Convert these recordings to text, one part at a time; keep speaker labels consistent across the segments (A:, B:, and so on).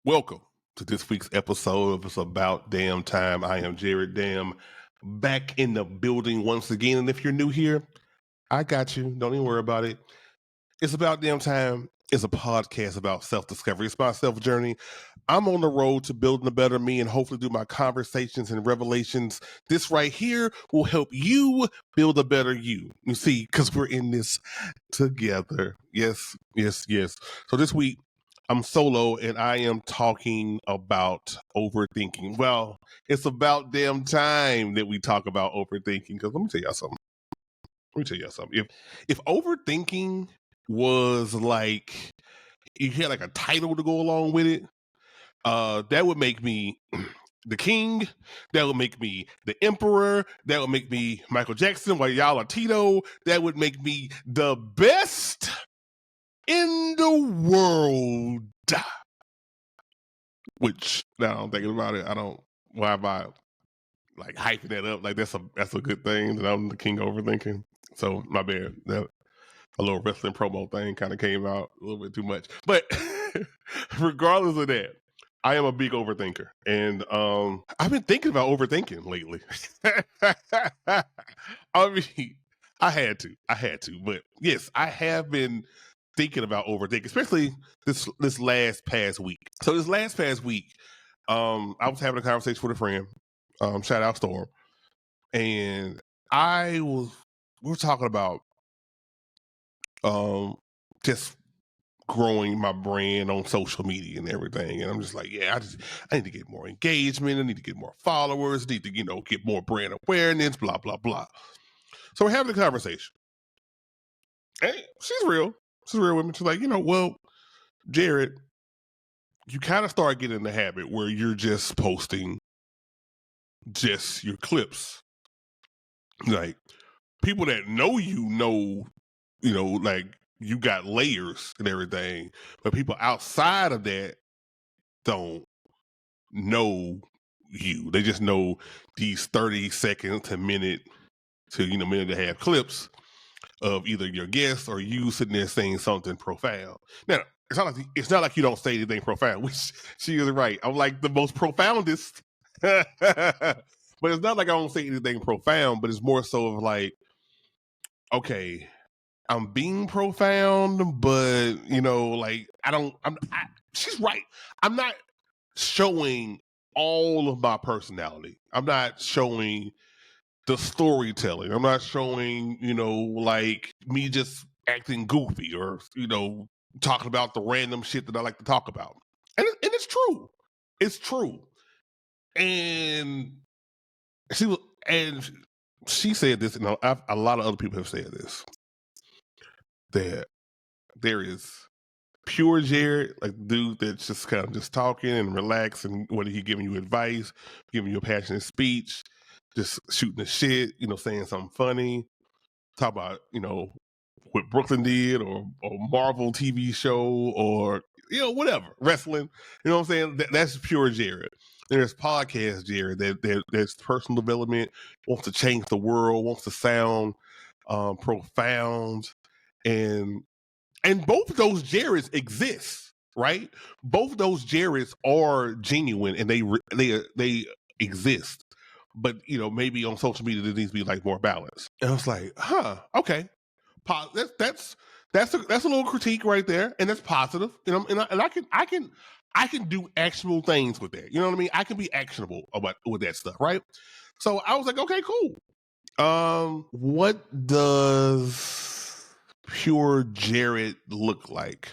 A: Welcome to this week's episode of It's About Damn Time. I am Jared Dam, back in the building once again. And if you're new here, I got you. Don't even worry about it. It's About Damn Time is a podcast about self-discovery. It's my self-journey. I'm on the road to building a better me and hopefully through my conversations and revelations, this right here will help you build a better you. You see, because we're in this together. Yes. So this week, I'm solo and I am talking about overthinking. Well, it's about damn time that we talk about overthinking because let me tell y'all something. If overthinking was like, you had like a title to go along with it, that would make me the king. That would make me the emperor. That would make me Michael Jackson while y'all are Tito. That would make me the best in the world. Which now I'm thinking about it, I don't. Why am I like hyping that up? Like that's a good thing that I'm the king of overthinking. So my bad. That a little wrestling promo thing kind of came out a little bit too much. But regardless of that, I am a big overthinker, and I've been thinking about overthinking lately. I mean, I had to, but yes, I have been thinking about overthinking, especially this past week. So this last past week, I was having a conversation with a friend, shout out Storm, and we were talking about just growing my brand on social media and everything. And I'm just like, yeah, I need to get more engagement. I need to get more followers. I need to, get more brand awareness, blah, blah, blah. So we're having a conversation. And she's real. She's real with me. She's like, well, Jared, you kind of start getting in the habit where you're just posting just your clips. Like people that know, like you got layers and everything, but people outside of that don't know you. They just know these 30-second to minute to minute and a half clips of either your guest or you sitting there saying something profound. Now, it's not like you don't say anything profound, which she is right. I'm like the most profoundest. But it's not like I don't say anything profound, but it's more so of like, okay, I'm being profound, but like she's right. I'm not showing all of my personality. I'm not showing the storytelling. I'm not showing, like me just acting goofy or, talking about the random shit that I like to talk about. And it's true. It's true. And she said this, and a lot of other people have said this, that there is pure Jared, like dude that's just kind of just talking and relaxing, whether he giving you advice, giving you a passionate speech, just shooting the shit, saying something funny, talk about, what Brooklyn did or Marvel TV show or, whatever, wrestling, you know what I'm saying? That's pure Jared. There's podcast Jared that's personal development, wants to change the world, wants to sound profound, and both of those Jareds exist, right? Both of those Jareds are genuine and they exist. But maybe on social media there needs to be like more balance. And I was like, okay, that's a little critique right there, and that's positive. And I can do actionable things with that. You know what I mean? I can be actionable with that stuff, right? So I was like, okay, cool. What does pure Jared look like?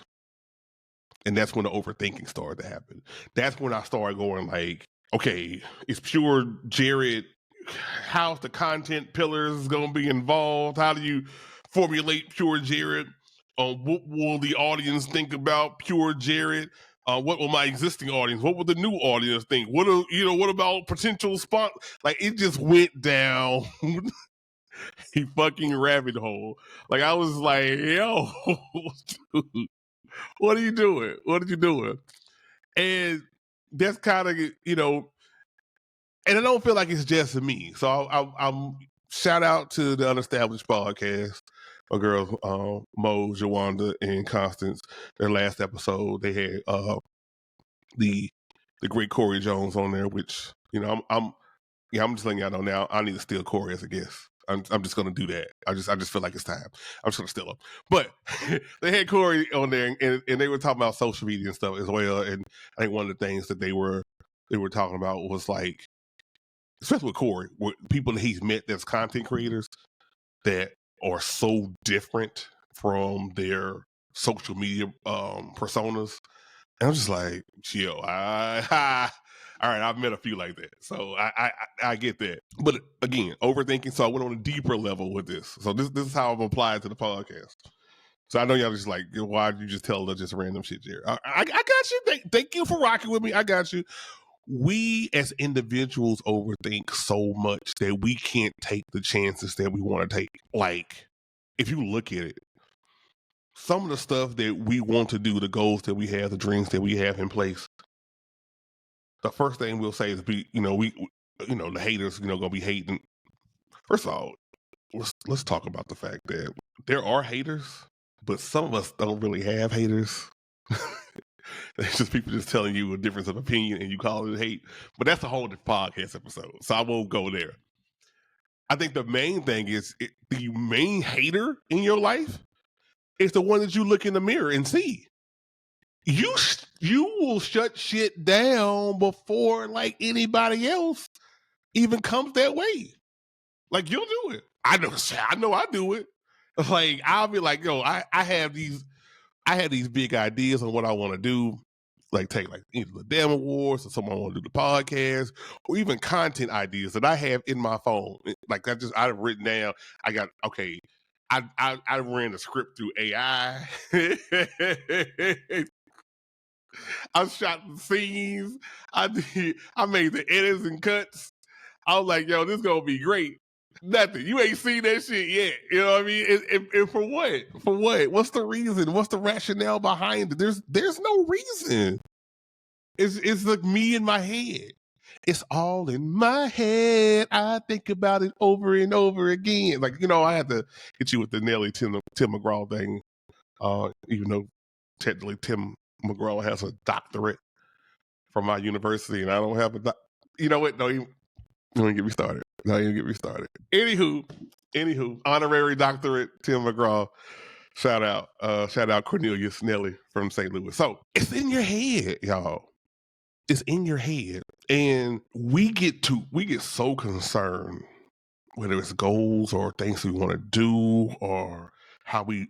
A: And that's when the overthinking started to happen. That's when I started going like, okay, is pure Jared, how's the content pillars going to be involved? How do you formulate pure Jared? What will the audience think about pure Jared? What will my existing audience? What will the new audience think? What about potential spot? Like it just went down a fucking rabbit hole. Like I was like, yo, dude, what are you doing? What are you doing? And that's kind of, and I don't feel like it's just me. So I'm shout out to the Unestablished podcast. My girls, Mo, Jawanda, and Constance. Their last episode, they had the great Corey Jones on there, which I'm just letting y'all know now. I need to steal Corey as a guest. I'm just gonna do that. I just feel like it's time. I'm just gonna steal him. But they had Corey on there, and they were talking about social media and stuff as well. And I think one of the things that they were talking about was like, especially with Corey, with people that he's met that's content creators that are so different from their social media personas. And I'm just like, chill. All right, I've met a few like that, so I get that. But again, overthinking. So I went on a deeper level with this. So this is how I've applied to the podcast. So I know y'all just like, why did you just tell us just random shit, Jerry? I got you. Thank you for rocking with me. I got you. We as individuals overthink so much that we can't take the chances that we want to take. Like, if you look at it, some of the stuff that we want to do, the goals that we have, the dreams that we have in place, the first thing we'll say is the haters, gonna be hating. First of all, let's talk about the fact that there are haters, but some of us don't really have haters. It's just people just telling you a difference of opinion and you call it hate. But that's a whole podcast episode, so I won't go there. I think the main thing is the main hater in your life is the one that you look in the mirror and see. You will shut shit down before like anybody else even comes that way. Like, you'll do it. I know I do it. Like, I'll be like, yo, I have these big ideas on what I want to do. Like, take like either the damn awards or someone want to do the podcast or even content ideas that I have in my phone. Like, I've written down. I ran the script through AI. I shot the scenes. I made the edits and cuts. I was like, yo, this is gonna be great. Nothing. You ain't seen that shit yet. You know what I mean? And for what? For what? What's the reason? What's the rationale behind it? There's no reason. It's like me in my head. It's all in my head. I think about it over and over again. Like, I had to hit you with the Nelly Tim McGraw thing. Even though technically Tim McGraw has a doctorate from my university and I don't have a you know what? Don't even get me started. Anywho, honorary doctorate Tim McGraw. Shout out Cornelius Nelly from St. Louis. So it's in your head, y'all. It's in your head. And we get so concerned, whether it's goals or things we want to do or how we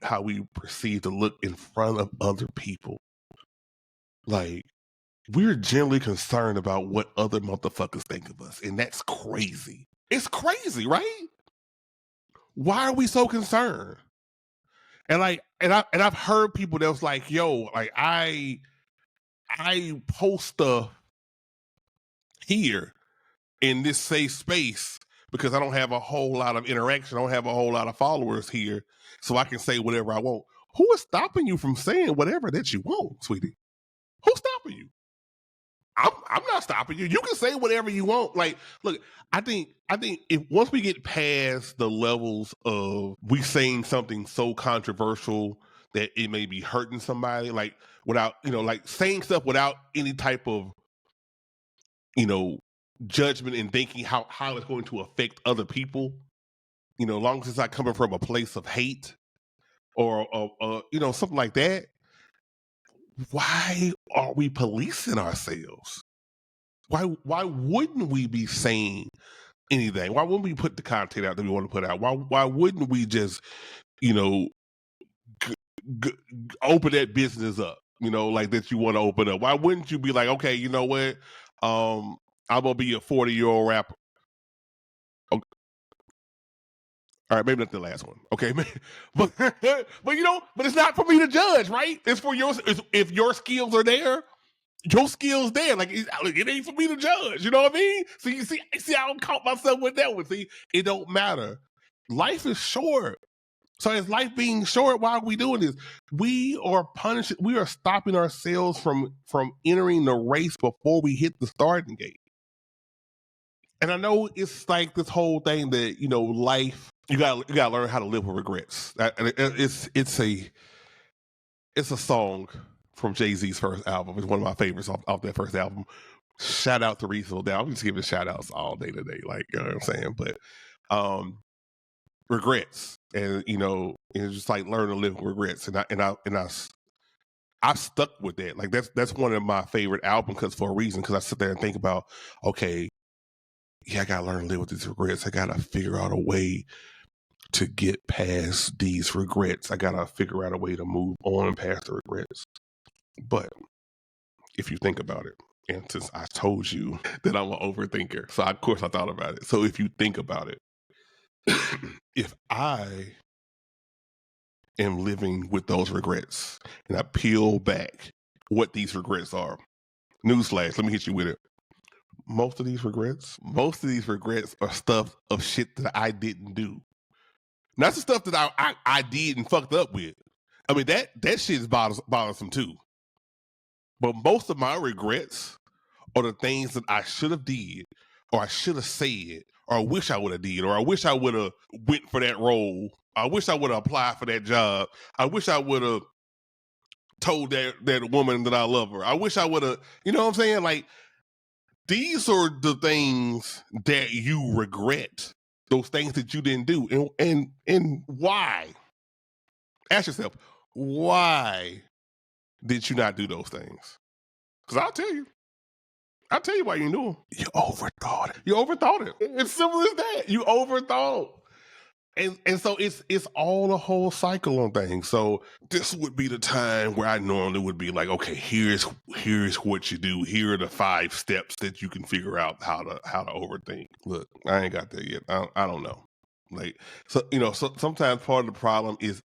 A: perceive to look in front of other people. Like, we're generally concerned about what other motherfuckers think of us. And that's crazy. It's crazy, right? Why are we so concerned? And I've heard people that was like, yo, like I post stuff here in this safe space because I don't have a whole lot of interaction. I don't have a whole lot of followers here, so I can say whatever I want. Who is stopping you from saying whatever that you want, sweetie? Who's stopping you? I'm not stopping you. You can say whatever you want. Like, look, I think if once we get past the levels of we saying something so controversial that it may be hurting somebody, like without, like saying stuff without any type of, judgment and thinking how it's going to affect other people, long as it's not coming from a place of hate or something like that. Why are we policing ourselves? Why wouldn't we be saying anything? Why wouldn't we put the content out that we want to put out? Why wouldn't we just, open that business up, like that you want to open up? Why wouldn't you be like, okay, you know what? I'm gonna be a 40-year-old rapper. Okay. All right, maybe not the last one. Okay, but it's not for me to judge, right? It's for yours. If your skills are there, your skills there. Like, it ain't for me to judge. You know what I mean? So you see, I don't count myself with that one. See, it don't matter. Life is short. So as life being short, why are we doing this? We are punishing. We are stopping ourselves from entering the race before we hit the starting gate. And I know it's like this whole thing that, life, you gotta learn how to live with regrets. It's a song from Jay-Z's first album. It's one of my favorites off that first album. Shout out to Reasonable Doubt. I'm just giving shout outs all day today, like, you know what I'm saying? But regrets, and it's just like learn to live with regrets, I stuck with that. Like that's one of my favorite albums for a reason, because I sit there and think about, okay, yeah, I gotta learn to live with these regrets. I gotta figure out a way to get past these regrets. I gotta figure out a way to move on past the regrets. But if you think about it, and since I told you that I'm an overthinker, so of course I thought about it. So if you think about it, if I am living with those regrets and I peel back what these regrets are, newsflash, let me hit you with it. Most of these regrets are stuff of shit that I didn't do. Not the stuff that I did and fucked up with. I mean, that shit is bothersome too. But most of my regrets are the things that I should have did, or I should have said, or I wish I would have did, or I wish I would have went for that role. I wish I would have applied for that job. I wish I would have told that woman that I love her. I wish I would have, you know what I'm saying? Like, these are the things that you regret. Those things that you didn't do. And why? Ask yourself, why did you not do those things? Because I'll tell you why you knew them. You overthought it. It's simple as that. You overthought. And so it's all a whole cycle on things. So this would be the time where I normally would be like, okay, here's what you do. Here are the 5 steps that you can figure out how to overthink. Look, I ain't got there yet. I don't know. Like, so sometimes part of the problem is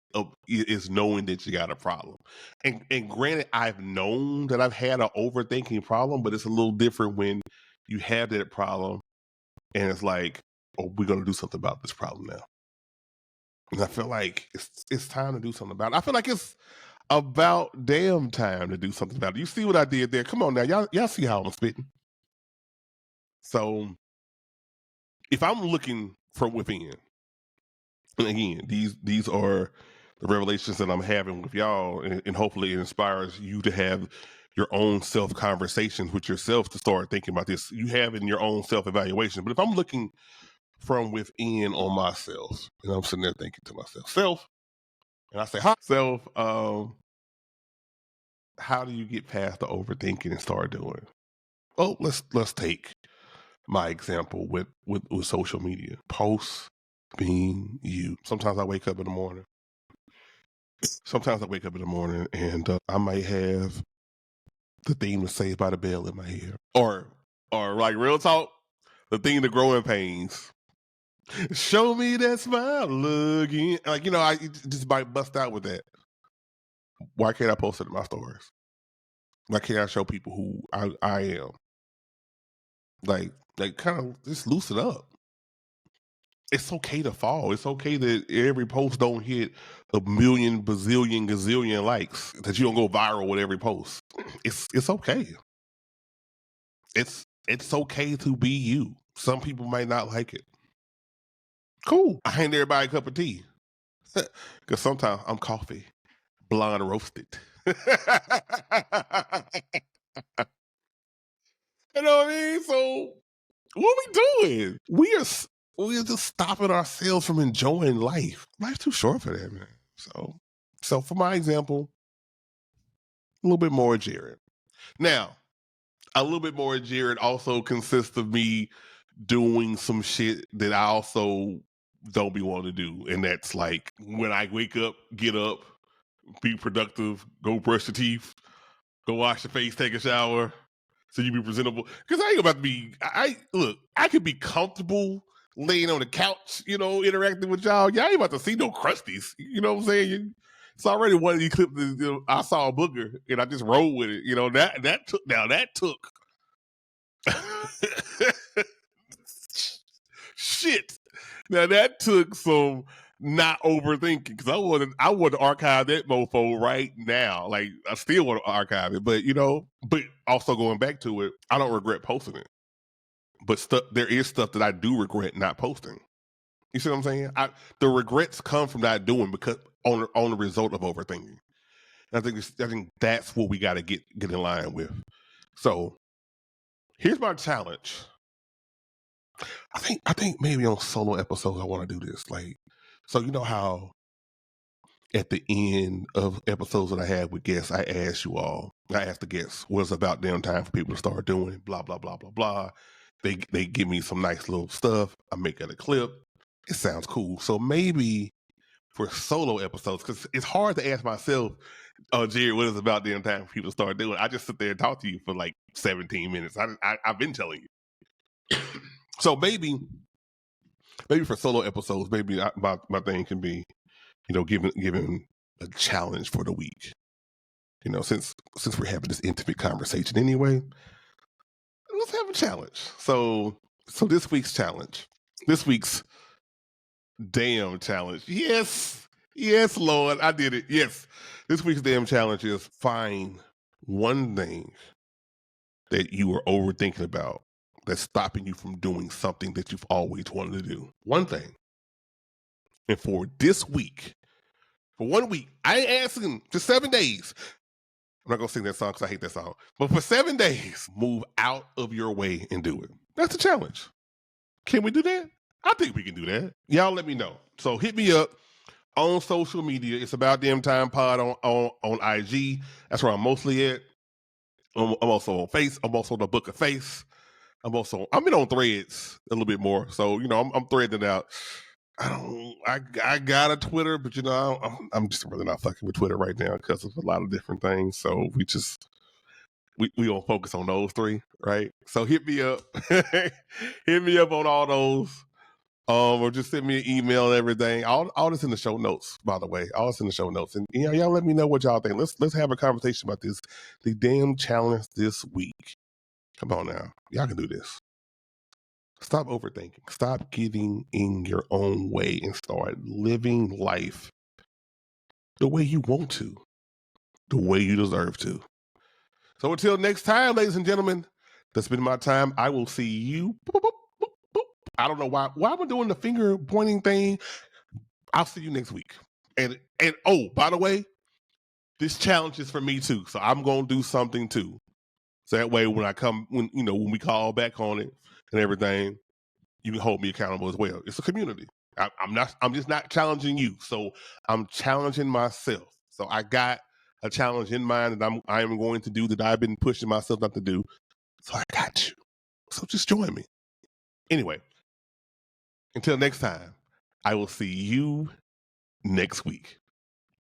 A: knowing that you got a problem. And granted, I've known that I've had an overthinking problem, but it's a little different when you have that problem and it's like, oh, we're gonna do something about this problem now. And I feel like it's time to do something about it. I feel like it's about damn time to do something about it. You see what I did there? Come on now, y'all see how I'm spitting. So if I'm looking from within, and again, these are the revelations that I'm having with y'all, and hopefully it inspires you to have your own self-conversations with yourself to start thinking about this. You have in your own self-evaluation. But if I'm looking from within on myself, and I'm sitting there thinking to myself, self, and I say, hi, self, how do you get past the overthinking and start doing? Oh, let's take my example with social media. Posts being you. Sometimes I wake up in the morning. And I might have the theme to Saved by the Bell in my head. Or like real talk, the theme to Growing Pains. Show me that smile again. Like, I just might bust out with that. Why can't I post it in my stories? Why can't I show people who I am? Like kind of just loosen up. It's okay to fall. It's okay that every post don't hit a million, bazillion, gazillion likes, that you don't go viral with every post. It's okay. It's okay to be you. Some people might not like it. Cool. I hand everybody a cup of tea. Because sometimes I'm coffee, blonde roasted. You know what I mean? So what we doing? We're just stopping ourselves from enjoying life. Life's too short for that, man. So for my example, a little bit more Jared. Now, a little bit more Jared also consists of me doing some shit that I also don't be wanting to do. And that's like when I wake up, get up, be productive, go brush your teeth, go wash your face, take a shower, so you be presentable. Because I ain't about to be, I could be comfortable laying on the couch, interacting with y'all. Y'all ain't about to see no crusties. You know what I'm saying? It's already one of these clips that, I saw a booger and I just rolled with it. That took shit. Now that took some not overthinking, because I want to archive that mofo right now. Like, I still want to archive it, but but also going back to it, I don't regret posting it. But there is stuff that I do regret not posting. You see what I'm saying? The regrets come from not doing, because on the result of overthinking. I think that's what we got to get in line with. So here's my challenge. I think maybe on solo episodes I want to do this. Like, so you know how at the end of episodes that I have with guests, I ask the guests, what's about damn time for people to start doing blah blah blah blah blah. They give me some nice little stuff. I make it a clip. It sounds cool. So maybe for solo episodes, because it's hard to ask myself, oh, Jerry, what is about damn time for people to start doing? I just sit there and talk to you for like 17 minutes. I've been telling you. So maybe for solo episodes, maybe my thing can be, giving a challenge for the week. Since we're having this intimate conversation anyway, let's have a challenge. So this week's damn challenge. Yes, Lord, I did it. Yes, this week's damn challenge is find one thing that you are overthinking about that's stopping you from doing something that you've always wanted to do. One thing. And for this week, for 1 week, I ain't asking for 7 days. I'm not going to sing that song because I hate that song. But for 7 days, move out of your way and do it. That's the challenge. Can we do that? I think we can do that. Y'all let me know. So hit me up on social media. It's About Damn Time Pod on IG. That's where I'm mostly at. I'm also on Face. I'm also on the Book of Face. I'm in on Threads a little bit more. So, I'm threading out. I got a Twitter, but I'm just really not fucking with Twitter right now because of a lot of different things. So we gonna focus on those three, right? So hit me up, hit me up on all those, or just send me an email and everything. All this in the show notes, by the way. All this in the show notes, and y'all let me know what y'all think. Let's have a conversation about this. The damn challenge this week. Come on now, y'all can do this. Stop overthinking. Stop getting in your own way and start living life the way you want to, the way you deserve to. So until next time, ladies and gentlemen, that's been my time. I will see you. Boop, boop, boop, boop. I don't know why I'm doing the finger pointing thing. I'll see you next week. And oh, by the way, this challenge is for me too. So I'm gonna do something too. So that way when we call back on it and everything, you can hold me accountable as well. It's a community. I'm just not challenging you. So I'm challenging myself. So I got a challenge in mind that I am going to do that I've been pushing myself not to do. So I got you. So just join me. Anyway, until next time, I will see you next week.